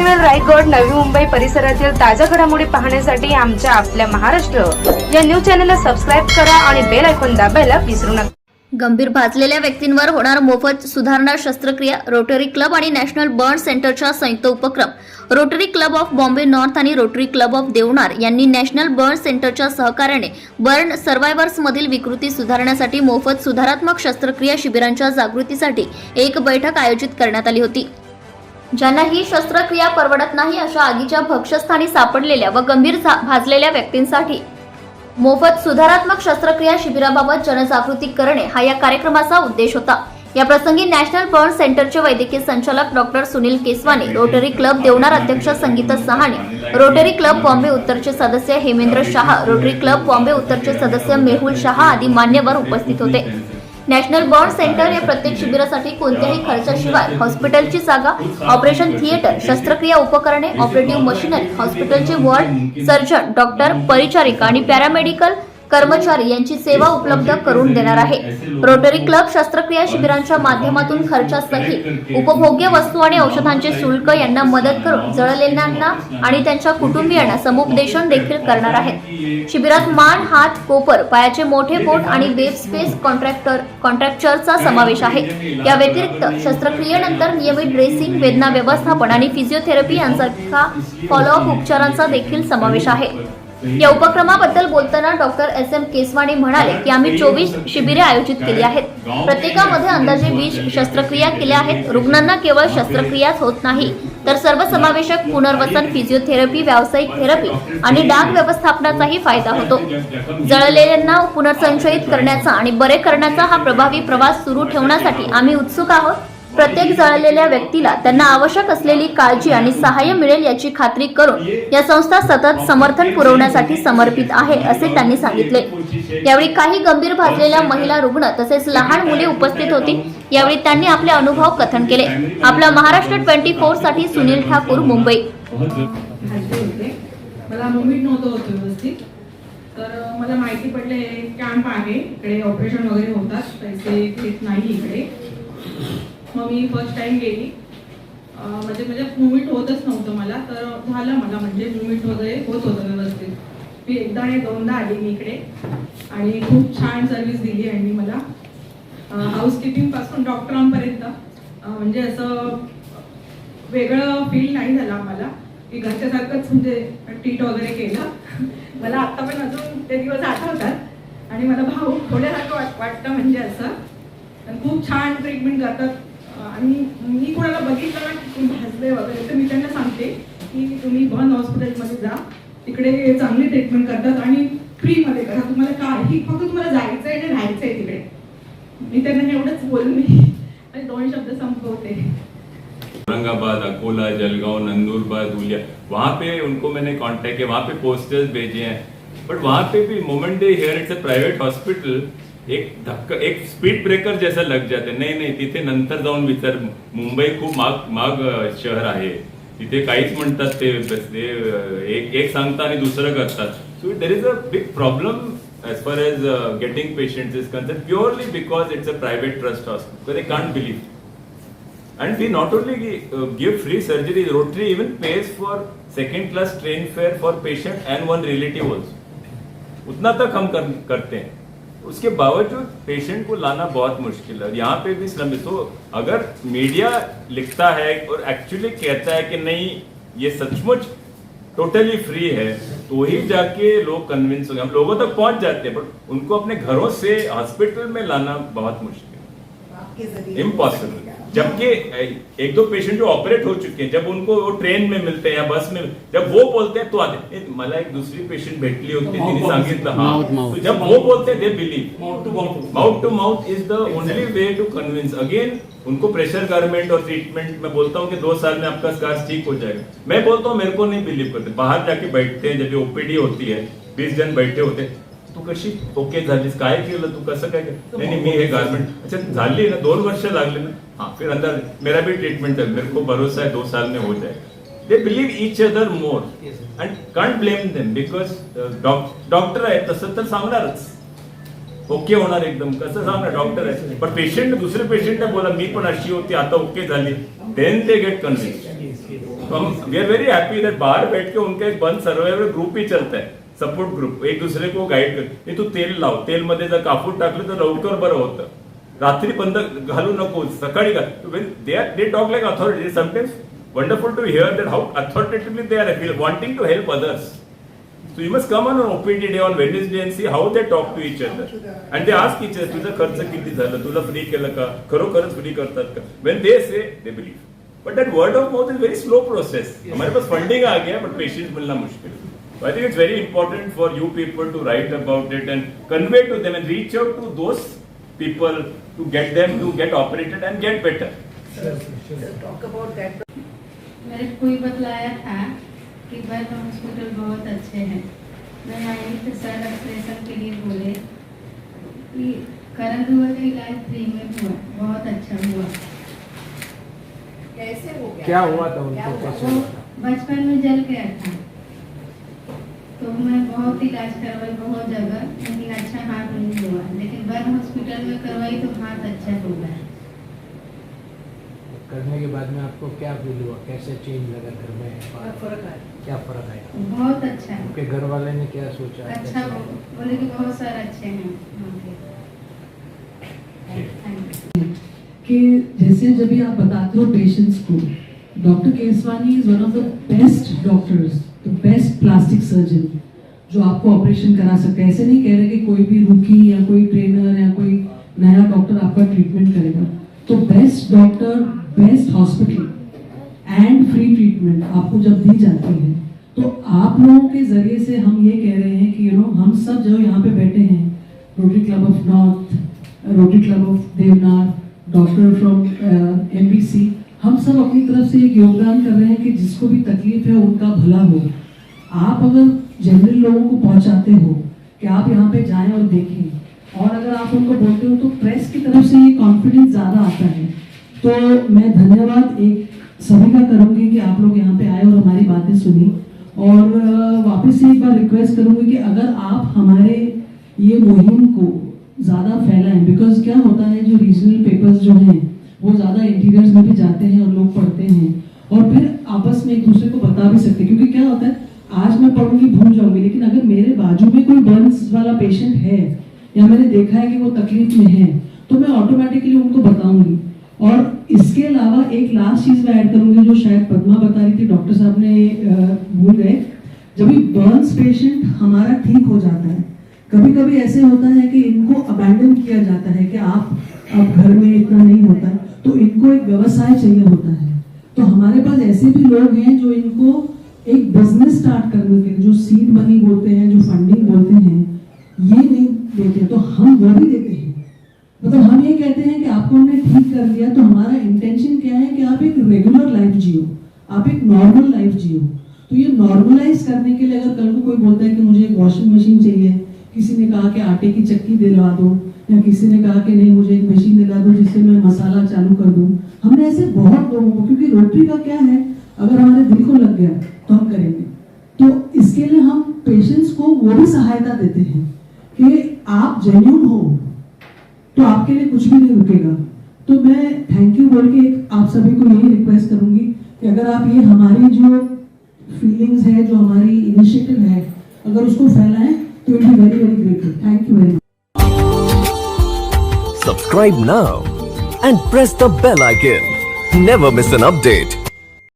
पनवेल, रायगड, नवी मुंबई परिसरातील ताज्या घडामोडी पाहण्यासाठी आमच्या आपल्या महाराष्ट्र या न्यूज चॅनलला सबस्क्राईब करा आणि बेल आयकॉन दाबायला विसरू नका. गंभीर भाजलेल्या व्यक्तींवर होणार मोफत सुधारणा शस्त्रक्रिया. रोटरी क्लब आणि नॅशनल बर्न सेंटरचा संयुक्त उपक्रम. Rotary club of Bombay north आणि रोटरी क्लब ऑफ देवनार यांनी नॅशनल बर्न सेंटरच्या सहकार्याने बर्न सर्व्हायव्हर्समधील विकृती सुधारण्यासाठी मोफत सुधारात्मक शस्त्रक्रिया शिबिरांच्या जागृतीसाठी एक बैठक आयोजित करण्यात आली होती. ज्यांना ही शस्त्रक्रिया परवडत नाही अशा आगीच्या भक्ष्यस्थानी सापडलेल्या व गंभीर भाजलेल्या व्यक्तींसाठी मोफत सुधारात्मक शस्त्रक्रिया शिबिराबाबत जनजागृती करणे हा या कार्यक्रमाचा उद्देश होता. या प्रसंगी नॅशनल बर्न सेंटरचे वैद्यकीय संचालक doctor Sunil Keswani, rotary club Deonar अध्यक्ष संगीता सहाणे, रोटरी क्लब बॉम्बे उत्तरचे सदस्य हेमेंद्र शाह, रोटरी क्लब बॉम्बे उत्तरचे सदस्य मेहुल शाह आदी मान्यवर उपस्थित होते. नॅशनल बर्न सेंटर या प्रत्येक शिबिरासाठी कोणत्याही खर्चाशिवाय हॉस्पिटलची जागा, ऑपरेशन थिएटर, शस्त्रक्रिया उपकरणे, ऑपरेटिव्ह मशिनरी, हॉस्पिटलचे वॉर्ड, सर्जन, डॉक्टर, परिचारिका आणि पॅरामेडिकल कर्मचारी यांची सेवा उपलब्ध करून देणार आहे. रोटरी क्लब शस्त्रक्रिया शिबिरांच्या माध्यमातून खर्चासहित उपभोग्य वस्तू आणि औषधांचे शुल्क यांना मदत करून जळलेल्यांना आणि त्यांच्या कुटुंबियांना समुपदेशन देखील करणार आहेत. शिबिरात मान, हात, कोपर, पायाचे मोठे बोट आणि वेब स्पेस कॉन्ट्रॅक्चरचा समावेश आहे. या व्यतिरिक्त शस्त्रक्रियेनंतर नियमित ड्रेसिंग, वेदना व्यवस्थापन आणि फिजिओथेरपी यांसारखा फॉलोअप उपचारांचा देखील समावेश आहे. या उपक्रमाबद्दल बोलताना डॉक्टर एस.एम. केसवानी म्हणाले की आम्ही 24 शिबिरे आयोजित केली आहेत. प्रत्येकामध्ये अंदाजे 20 शस्त्रक्रिया केल्या आहेत. रुग्णांना केवळ शस्त्रक्रियाच होत नाही तर सर्वसमावेशक पुनर्वसन, फिजिओथेरपी, व्यावसायिक थेरपी आणि डाग व्यवस्थापनाचाही फायदा होतो. जळलेल्यांना पुनर्संचयित करण्याचा आणि बरे करण्याचा हा प्रभावी प्रवास सुरू ठेवण्यासाठी आम्ही उत्सुक आहोत. प्रत्येक जळलेल्या व्यक्तीला त्यांना आवश्यक असलेली काळजी आणि सहाय्य मिळेल याची खात्री करून या संस्था सतत समर्थन पुरवण्यासाठी समर्पित आहे असे त्यांनी सांगितले. यावेळी काही गंभीर भाजलेल्या महिला रुग्ण तसेच लहान मुले उपस्थित होती. यावेळी त्यांनी आपले अनुभव कथन केले. आपला महाराष्ट्र 24 साठी सुनील ठाकूर, मुंबई. मला मुवमेंट नव्हतं होत व्यवस्थित, तर मला माहिती पडले कॅम्प आहे इकडे, ऑपरेशन वगैरे होतात, पैसे घेत नाही इकडे. मग मी फर्स्ट टाइम गेली. म्हणजे मुवमेंट होतच नव्हतं मला, तर झालं मला म्हणजे मुवमेंट वगैरे होत होतं व्यवस्थित. मी एकदा आणि दोनदा आली मी इकडे आणि खूप छान सर्व्हिस दिली आणि मला हाऊसकीपिंग पासून डॉक्टरांपर्यंत म्हणजे असं वेगळं फील नाही झालं आम्हाला की घरच्यासारखंच म्हणजे ट्रीट वगैरे केलं. मला आत्ता पण अजून ते दिवस आठवतात आणि मला भाऊ थोड्यासारखं वाटतं म्हणजे असं. आणि खूप छान ट्रीटमेंट करतात. आणि मी कोणाला बघितलं ना की तुम्ही भाजले वगैरे तर मी त्यांना सांगते की तुम्ही बर्न हॉस्पिटलमध्ये जा, तिकडे चांगली ट्रीटमेंट करतात आणि फ्रीमध्ये करा. तुम्हाला काही फक्त तुम्हाला जायचं आहे आणि राहायचं आहे तिकडे. मी त्यांना एवढंच बोलून मी 2 शब्द संपवते. औरंगाबाद, अकोला, जलगांव, नंदुरबार, धुलिया, वहाँ पे उनको मैंने कांटेक्ट किया, वहाँ पे पोस्टर्स भेजे हैं. बट वहाँ पे भी moment they hear it's a private hospital, एक धक्का, एक स्पीड ब्रेकर जैसा लग जाते. नाही तिथे नंतर जाऊन विचार. मुंबई खूप महाग शहर आहे. तिथे काहीच म्हणतात ते एक सांगता आणि दुसरं करतात. So there is a big problem as far as getting patients is concerned, purely because it's a private trust hospital, because they can't believe. And we not only give free surgery, Rotary even pays for second class train fare for patient and one relative also. उतना तक हम करते हैं. उसके बावजूद patient को Lana बहुत मुश्किल है. यहाँ पे भी स्लम. तो अगर मीडिया लिखता है और एक्चुअली कहता है कि नहीं ये सचमुच टोटली फ्री है, तो ही जाके लोग कन्विंस होंगे. हम लोगों तक पहुंच जाते हैं, बट उनको अपने घरों से हॉस्पिटल में लाना बहुत मुश्किल, इम्पॉसिबल. जबकि 1-2 पेशेंट जो ऑपरेट हो चुके हैं, जब उनको वो ट्रेन में मिलते हैं या बस में, जब वो बोलते हैं तो आते. मला एक दूसरी पेशंट भेटली होती, तिने सांगितलं हाँ. तो जब वो बोलते हैं they believe. Mouth to mouth is the only way to convince. Again उनको प्रेशर गारमेंट और ट्रीटमेंट में बोलता हूँ कि 2 साल में आपका स्कार्स ठीक हो जाएगा. मैं बोलता हूँ मेरे को नहीं बिलीव करते. बाहर जाके बैठते हैं, जब ओपीडी होती है 20 जन बैठे होते, तू कशी ओके झालीस, काय केलं तू, कसं काय केलं. नाही मी हे गारमेंट अच्छा झाली ना, 2 वर्ष लागले ना, हाँ फिर अंदर मेरा भी ट्रीटमेंट है, मेरे को भरोसा है 2 साल में हो जाएगा. They believe each other more and can't blame them, because doctor आहे तसं तर सांगणारच. ओके होणार एकदम, कसं सांगणार, डॉक्टर आहे. पण पेशंट दुसरे पेशंट बोला मी पण अशी होती आता ओके झाली, देन दे गेट कन्व्हिन्स. तो हम we are very happy that बाहर बैठ के उनका एक बंद सर्वाइवल ग्रुप ही चलता है, सपोर्ट ग्रुप, एक दुसरे को गाईड कर. तू तेल लाव, तेल मध्ये जर कापूर टाकलं तर लवकर बरं होतं. रात्री बंद घालू नको, सकाळी घाल. They talk like authority. Sometimes wonderful to hear that how authoritatively they are wanting to help others. So you must come on an OPD day on Wednesday and see how they talk to each other. And they ask each other, तुझा खर्च किती झाला, तुला free केलं का, खरोखरच free करतात का. When they say, they believe. But that word of mouth is very slow process. हमारे पास फंडिंग आ गया, but patients मिलना मुश्किल. So I think it's very important for you people to write about it and convey to them and reach out to those people to get them to get operated and get better. Talk about that. मेरे को कोई बतलाया था कि birth hospital बहुत अच्छे हैं. मैं आई तो सर ऑपरेशन के लिए बोले कि करंट हुआ का इलाज फ्री में हुआ, बहुत अच्छा हुआ. कैसे हो गया? क्या हुआ था उनको? कैसे वो हुआ था? बचपन में जल गया था, तो मैं बहुत इलाज करवाई बहुत जगह, लेकिन अच्छा हाथ नहीं हुआ. लेकिन बर्थ हॉस्पिटल में करवाई तो हाथ अच्छा हो गया. करने के बाद में आपको क्या फील हुआ, कैसे चेंज लगा घर में, फर्क आया? क्या फर्क आया? बहुत अच्छा है. आपके घर वाले ने क्या सोचा? अच्छा बोले कि बहुत सारे अच्छे हैं वहाँ के. Thank you. कि जैसे जब भी आप बताते हो पेशेंट्स को, doctor Keswani is one of the best doctors, the best plastic surgeon जो आपको ऑपरेशन करा सकते हैं. ऐसे नहीं कह रहे कि कोई भी रुकी या कोई ट्रेनर या कोई नया डॉक्टर आपका ट्रीटमेंट करेगा. तो best doctor, best hospital end free treatment आपको जब दी जाती है, तो आप लोगों के जरिए से हम ये कह रहे हैं कि हम सब जो यहाँ पे बैठे हैं, rotary club of north, rotary club of Deonar, doctor from MBC, हम सब अपनी तरफ से एक योगदान कर रहे हैं कि जिसको भी तकलीफ है उनका भला हो. आप अगर जनरल लोगों को पहुंचाते हो कि आप यहाँ पे जाएं और देखें, और अगर आप उनको बोलते हो तो प्रेस की तरफ से ये कॉन्फिडेंस ज़्यादा आता है. तो मैं धन्यवाद एक सभी का करूँगी कि आप लोग यहाँ पे आए और हमारी बातें सुनी. और वापस से एक बार रिक्वेस्ट करूँगी कि अगर आप हमारे ये मुहिम को ज़्यादा फैलाएं, बिकॉज क्या होता है जो रीजनल पेपर्स जो हैं वो ज़्यादा इंटीरियर्स में भी जाते हैं और लोग पढ़ते हैं और फिर आपस में एक दूसरे को बता भी सकते हैं. क्योंकि क्या होता है, आज मैं पढ़ूंगी भूल जाऊंगी, लेकिन अगर मेरे बाजू में कोई बर्न्स वाला पेशेंट है या मैंने देखा है कि वो तकलीफ में है, तो मैं ऑटोमेटिकली उनको बताऊंगी. और इसके अलावा एक लास्ट चीज मैं ऐड करूंगी जो शायद पद्मा बता रही थी, डॉक्टर साहब ने भूल गए. जब भी बर्न्स पेशेंट हमारा ठीक हो जाता है, कभी कभी ऐसे होता है कि इनको अबैंडन किया जाता है कि आप अब घर में इतना नहीं होता है, तो इनको एक व्यवसाय चाहिए होता है. तो हमारे पास ऐसे भी लोग हैं जो इनको एक बिजनेस स्टार्ट करने के लिए, जो सीड मनी बोलते हैं, जो फंडिंग बोलते हैं, ये नहीं देते, तो हम वो भी देते हैं. मतलब हम ये कहते हैं कि आपको हमने ठीक कर दिया, तो हमारा इंटेंशन क्या है कि आप एक रेगुलर लाइफ जियो, आप एक नॉर्मल लाइफ जियो. तो ये नॉर्मलाइज करने के लिए अगर कल को कोई बोलता है कि मुझे एक वॉशिंग मशीन चाहिए, किसी ने कहा कि आटे की चक्की दिलवा दो, या किसी ने कहा कि नहीं मुझे एक मशीन दिला दो जिससे मैं मसाला चालू कर दूं. हमने ऐसे बहुत लोगों को, क्योंकि रोटरी का क्या है, अगर हमारे दिल को लग गया तो हम करेंगे. तो इसके लिए हम पेशेंट्स को वो भी सहायता देते हैं कि आप जेन्युइन हो तो आपके लिए कुछ भी नहीं रुकेगा. तो मैं थैंक यू बोल के आप सभी को यही रिक्वेस्ट करूंगी कि अगर आप ये हमारी जो फीलिंग्स है, जो हमारी इनिशिएटिव है, अगर उसको फैलाएं तो will be very very grateful. Thank you very much. Subscribe now and press the bell icon. Never miss an update.